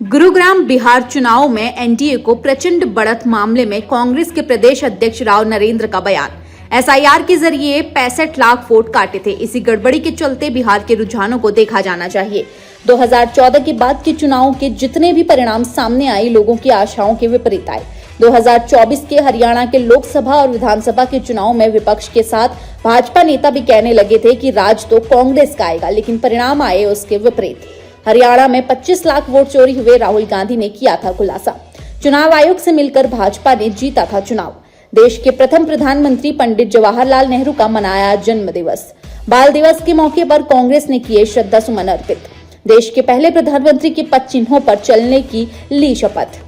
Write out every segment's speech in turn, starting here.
गुरुग्राम बिहार चुनाव में एनडीए को प्रचंड बढ़त मामले में कांग्रेस के प्रदेश अध्यक्ष राव नरेंद्र का बयान। एसआईआर के जरिए 65 लाख वोट काटे थे। इसी गड़बड़ी के चलते बिहार के रुझानों को देखा जाना चाहिए। 2014 के बाद के चुनाव के जितने भी परिणाम सामने आए, लोगों की आशाओं के विपरीत आए। 2024 के हरियाणा के लोकसभा और विधानसभा के चुनाव में विपक्ष के साथ भाजपा नेता भी कहने लगे थे कि राज तो कांग्रेस का आएगा, लेकिन परिणाम आए उसके विपरीत। हरियाणा में 25 लाख वोट चोरी हुए राहुल गांधी ने किया था खुलासा। चुनाव आयोग से मिलकर भाजपा ने जीता था चुनाव। देश के प्रथम प्रधानमंत्री पंडित जवाहरलाल नेहरू का मनाया जन्म दिवस। बाल दिवस के मौके पर कांग्रेस ने किए श्रद्धा सुमन अर्पित। देश के पहले प्रधानमंत्री के पद चिन्हों पर चलने की ली शपथ।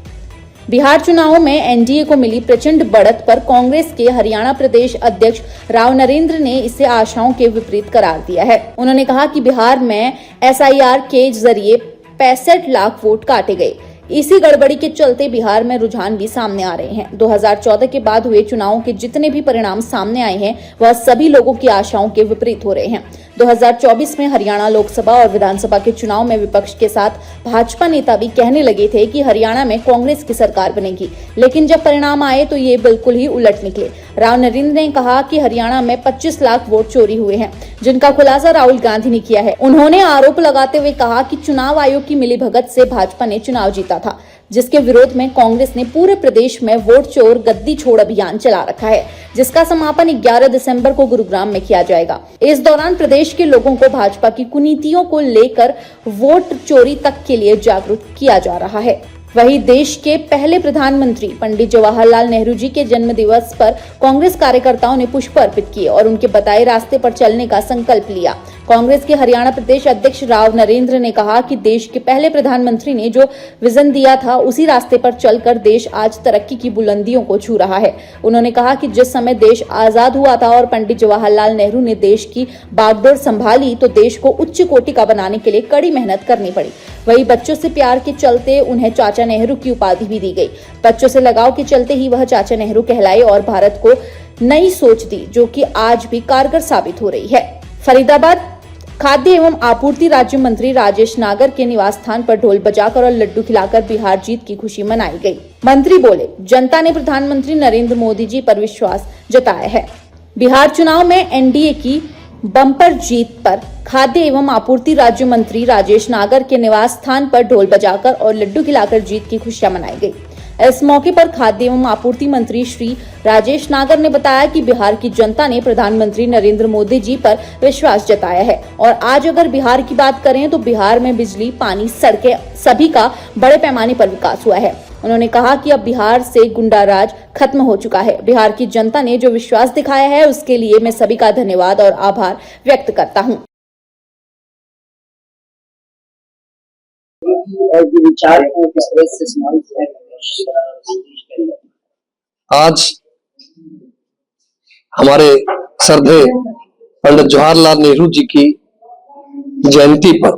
बिहार चुनाव में एनडीए को मिली प्रचंड बढ़त पर कांग्रेस के हरियाणा प्रदेश अध्यक्ष राव नरेंद्र ने इसे आशाओं के विपरीत करार दिया है। उन्होंने कहा कि बिहार में एसआईआर के जरिए 65 लाख वोट काटे गए। इसी गड़बड़ी के चलते बिहार में रुझान भी सामने आ रहे हैं। 2014 के बाद हुए चुनावों के जितने भी परिणाम सामने आए हैं, वह सभी लोगों की आशाओं के विपरीत हो रहे हैं। 2024 में हरियाणा लोकसभा और विधानसभा के चुनाव में विपक्ष के साथ भाजपा नेता भी कहने लगे थे कि हरियाणा में कांग्रेस की सरकार बनेगी, लेकिन जब परिणाम आए तो ये बिल्कुल ही उलट निकले। राव नरेंद्र ने कहा कि हरियाणा में 25 लाख वोट चोरी हुए हैं, जिनका खुलासा राहुल गांधी ने किया है। उन्होंने आरोप लगाते हुए कहा कि चुनाव आयोग की मिलीभगत से भाजपा ने चुनाव जीता था, जिसके विरोध में कांग्रेस ने पूरे प्रदेश में वोट चोर गद्दी छोड़ अभियान चला रखा है, जिसका समापन 11 दिसंबर को गुरुग्राम में किया जाएगा। इस दौरान प्रदेश के लोगों को भाजपा की कुनीतियों को लेकर वोट चोरी तक के लिए जागरूक किया जा रहा है। वहीं देश के पहले प्रधानमंत्री पंडित जवाहरलाल नेहरू जी के जन्म दिवस पर कांग्रेस कार्यकर्ताओं ने पुष्प अर्पित किए और उनके बताए रास्ते पर चलने का संकल्प लिया। कांग्रेस के हरियाणा प्रदेश अध्यक्ष राव नरेंद्र ने कहा कि देश के पहले प्रधानमंत्री ने जो विजन दिया था, उसी रास्ते पर चलकर देश आज तरक्की की बुलंदियों को छू रहा है। उन्होंने कहा कि जिस समय देश आजाद हुआ था और पंडित जवाहरलाल नेहरू ने देश की बागडोर संभाली, तो देश को उच्च कोटि का बनाने के लिए कड़ी मेहनत करनी पड़ी। वही बच्चों से प्यार के चलते उन्हें चाचा नेहरू की उपाधि भी दी गई। बच्चों से लगाव के चलते ही वह चाचा नेहरू कहलाए और भारत को नई सोच दी, जो कि आज भी कारगर साबित हो रही है। फरीदाबाद खाद्य एवं आपूर्ति राज्य मंत्री राजेश नागर के निवास स्थान पर ढोल बजाकर और लड्डू खिलाकर बिहार जीत की खुशी मनाई गई। मंत्री बोले, जनता ने प्रधानमंत्री नरेंद्र मोदी जी पर विश्वास जताया है। बिहार चुनाव में एनडीए की बम्पर जीत पर खाद्य एवं आपूर्ति राज्य मंत्री राजेश नागर के निवास स्थान पर ढोल बजाकर और लड्डू खिलाकर जीत की खुशियां मनाई गई। इस मौके पर खाद्य एवं आपूर्ति मंत्री श्री राजेश नागर ने बताया कि बिहार की जनता ने प्रधानमंत्री नरेंद्र मोदी जी पर विश्वास जताया है और आज अगर बिहार की बात करें तो बिहार में बिजली, पानी, सड़कें सभी का बड़े पैमाने पर विकास हुआ है। उन्होंने कहा कि अब बिहार से गुंडाराज खत्म हो चुका है। बिहार की जनता ने जो विश्वास दिखाया है, उसके लिए मैं सभी का धन्यवाद और आभार व्यक्त करता हूं। आज हमारे श्रद्धेय पंडित जवाहरलाल नेहरू जी की जयंती पर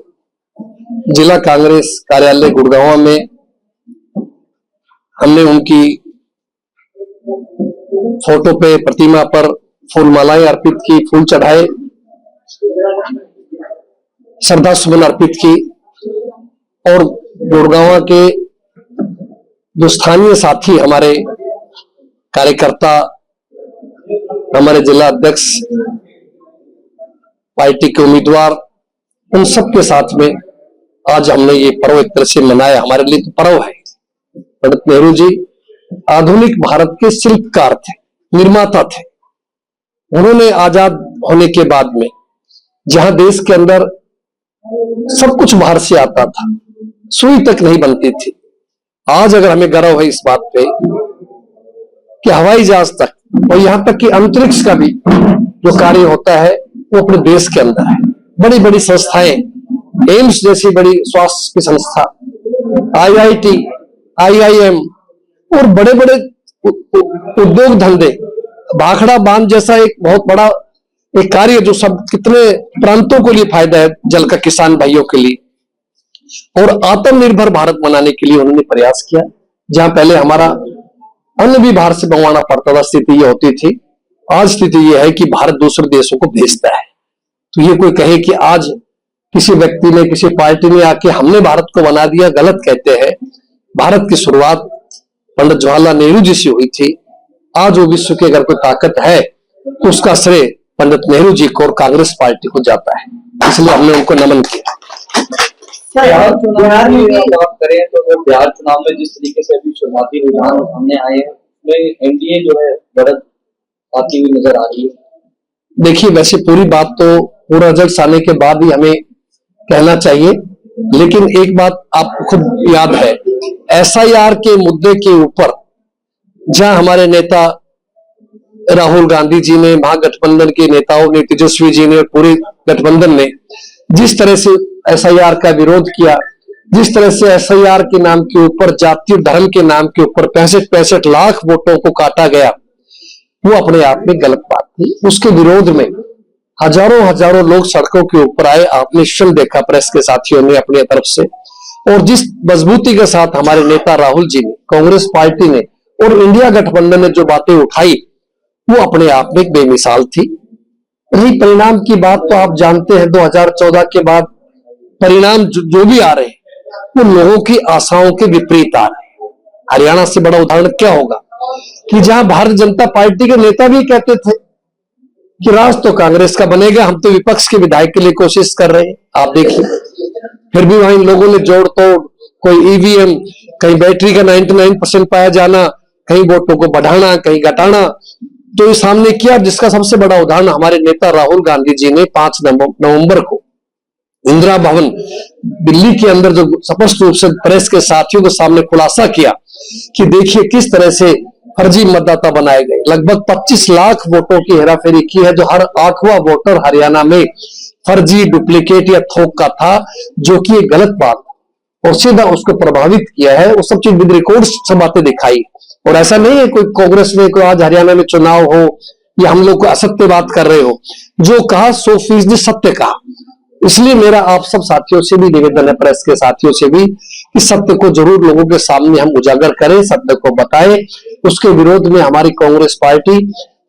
जिला कांग्रेस कार्यालय गुड़गांव में हमने उनकी फोटो पे, प्रतिमा पर फूलमालाएं अर्पित की, फूल चढ़ाए, श्रद्धा सुमन अर्पित की और गुड़गांव के जो स्थानीय साथी, हमारे कार्यकर्ता, हमारे जिला अध्यक्ष, पार्टी के उम्मीदवार, उन सब के साथ में आज हमने ये पर्व एक तरह से मनाया। हमारे लिए तो पर्व है। पंडित नेहरू जी आधुनिक भारत के शिल्पकार थे, निर्माता थे। उन्होंने आजाद होने के बाद में, जहां देश के अंदर सब कुछ बाहर से आता था, सुई तक नहीं बनती थी, आज अगर हमें गर्व है इस बात पे कि हवाई जहाज तक और यहां तक कि अंतरिक्ष का भी जो कार्य होता है वो अपने देश के अंदर है। बड़ी बड़ी संस्थाएं, एम्स जैसी बड़ी स्वास्थ्य की संस्था, आईआईटी, आईआईएम और बड़े बड़े उद्योग धंधे, भाखड़ा बांध जैसा एक बहुत बड़ा एक कार्य जो सब कितने प्रांतों के लिए फायदा है, जल का किसान भाइयों के लिए, और आत्मनिर्भर भारत बनाने के लिए उन्होंने प्रयास किया। जहां पहले हमारा अन्न भी बाहर से मंगवाना पड़ता था, स्थिति ये होती थी, आज स्थिति ये है कि भारत दूसरे देशों को भेजता है। तो ये कोई कहे कि आज किसी व्यक्ति ने, किसी पार्टी ने आके हमने भारत को बना दिया, गलत कहते हैं। भारत की शुरुआत पंडित जवाहरलाल नेहरू जी से हुई थी। आज वो विश्व की अगर कोई ताकत है तो उसका श्रेय पंडित नेहरू जी को और कांग्रेस पार्टी को जाता है, इसलिए हमने उनको नमन किया। बिहार में बात करें तो बिहार चुनाव में जिस तरीके से अभी शुरुआती रुझान सामने आए हैं उसमें एनडीए जो है बढ़त आती हुई नजर आ रही है। देखिए, वैसे पूरी बात तो पूरा रिजल्ट आने के बाद ही हमें कहना चाहिए, लेकिन एक बात आपको खुद याद है, एसआईआर के मुद्दे के ऊपर जहां हमारे नेता राहुल गांधी जी ने, महागठबंधन के नेताओं ने, तेजस्वी जी ने, पूरे गठबंधन ने जिस तरह से एसआईआर का विरोध किया, जिस तरह से एसआईआर के नाम के ऊपर, जातीय धर्म के नाम के ऊपर 65 लाख वोटों को काटा गया, वो अपने आप में गलत बात थी। उसके विरोध में हजारों लोग सड़कों के ऊपर आए। आपने स्वयं देखा, प्रेस के साथियों ने अपनी तरफ से, और जिस मजबूती के साथ हमारे नेता राहुल जी ने, कांग्रेस पार्टी ने और इंडिया गठबंधन ने जो बातें उठाई, वो अपने आप में एक बेमिसाल थी। रही परिणाम की बात तो आप जानते हैं, 2014 के बाद परिणाम जो भी आ रहे हैं वो लोगों की आशाओं के विपरीत आ रहे हैं। हरियाणा से बड़ा उदाहरण क्या होगा कि जहां भारतीय जनता पार्टी के नेता भी कहते थे कि राज तो कांग्रेस का बनेगा, हम तो विपक्ष के विधायक के लिए कोशिश कर रहे हैं। आप देखिए, फिर भी वहीं लोगों ने जोड़ तोड़, कोई ईवीएम, कहीं बैटरी का 99% पाया जाना, कहीं वोटों को बढ़ाना, कहीं घटाना, तो ये सामने किया। जिसका सबसे बड़ा उदाहरण हमारे नेता राहुल गांधी जी ने 5 नवंबर को इंदिरा भवन दिल्ली के अंदर जो स्पष्ट रूप से प्रेस के साथियों के सामने खुलासा किया कि देखिए किस तरह से फर्जी मतदाता बनाए गए। लगभग 25 लाख वोटों की हेराफेरी की है, जो हर 8वां वोटर हरियाणा में फर्जी, डुप्लीकेट या थोक का था, जो कि एक गलत बात और सीधा उसको प्रभावित किया है। वो सब चीज विद रिकॉर्ड सब बातें दिखाई। और ऐसा नहीं है कोई कांग्रेस में कोई आज हरियाणा में चुनाव हो या हम लोग को असत्य बात कर रहे हो, जो कहा 100% सत्य कहा। इसलिए मेरा आप सब साथियों से भी निवेदन है, प्रेस के साथियों से भी, कि सत्य को जरूर लोगों के सामने हम उजागर करें, सत्य को बताएं। उसके विरोध में हमारी कांग्रेस पार्टी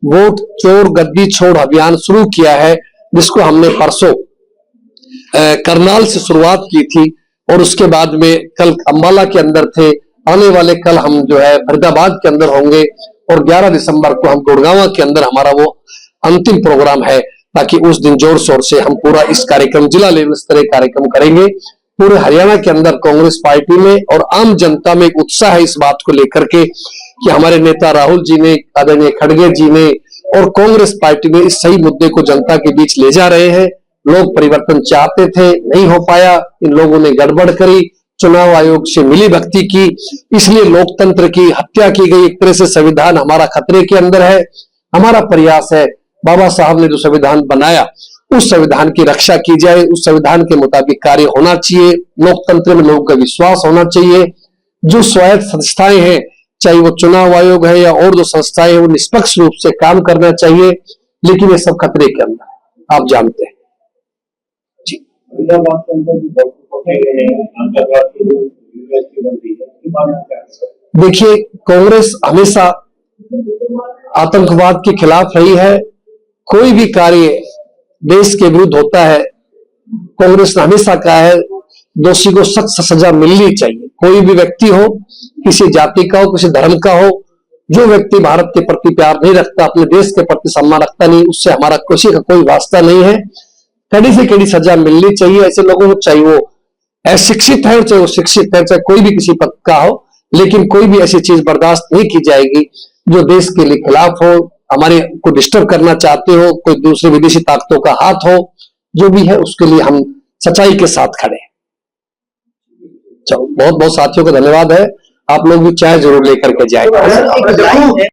वोट चोर गद्दी छोड़ अभियान शुरू किया है, जिसको हमने परसों करनाल से शुरुआत की थी और उसके बाद में कल अंबाला के अंदर थे। आने वाले कल हम जो है फरीदाबाद के अंदर होंगे और 11 दिसंबर को हम गुड़गांव के अंदर हमारा वो अंतिम प्रोग्राम है, ताकि उस दिन जोर शोर से हम पूरा इस कार्यक्रम, जिला लेवल स्तरीय कार्यक्रम करेंगे। पूरे हरियाणा के अंदर कांग्रेस पार्टी में और आम जनता में एक उत्साह है इस बात को लेकर के कि हमारे नेता राहुल जी ने, आदरणीय खड़गे जी ने और कांग्रेस पार्टी में इस सही मुद्दे को जनता के बीच ले जा रहे हैं। लोग परिवर्तन चाहते थे, नहीं हो पाया, इन लोगों ने गड़बड़ करी, चुनाव आयोग से मिली भक्ति की, इसलिए लोकतंत्र की हत्या की गई। एक तरह से संविधान हमारा खतरे के अंदर है। हमारा प्रयास है बाबा साहब ने जो संविधान बनाया उस संविधान की रक्षा की जाए, उस संविधान के मुताबिक कार्य होना चाहिए। लोकतंत्र में लोगों का विश्वास होना चाहिए। जो स्वायत्त संस्थाएं हैं, चाहे वो चुनाव आयोग है या और जो संस्थाएं हैं, वो निष्पक्ष रूप से काम करना चाहिए। लेकिन ये सब खतरे के अंदर है, आप जानते हैं जी। देखिए, कांग्रेस हमेशा आतंकवाद के खिलाफ रही है। कोई भी कार्य देश के विरुद्ध होता है, कांग्रेस ने हमेशा कहा है दोषी को सख्त सजा मिलनी चाहिए। कोई भी व्यक्ति हो, किसी जाति का हो, किसी धर्म का हो, जो व्यक्ति भारत के प्रति प्यार नहीं रखता, अपने देश के प्रति सम्मान रखता नहीं, उससे हमारा किसी का कोई वास्ता नहीं है। कड़ी से कड़ी सजा मिलनी चाहिए ऐसे लोगों को, चाहे वो अशिक्षित है, चाहे वो शिक्षित है, चाहे कोई भी किसी पद का हो। लेकिन कोई भी ऐसी चीज बर्दाश्त नहीं की जाएगी जो देश के लिए खिलाफ हो, हमारे को डिस्टर्ब करना चाहते हो, कोई दूसरे विदेशी ताकतों का हाथ हो, जो भी है उसके लिए हम सच्चाई के साथ खड़े हैं। चलो, बहुत बहुत साथियों का धन्यवाद है। आप लोग भी चाय जरूर लेकर के जाएं।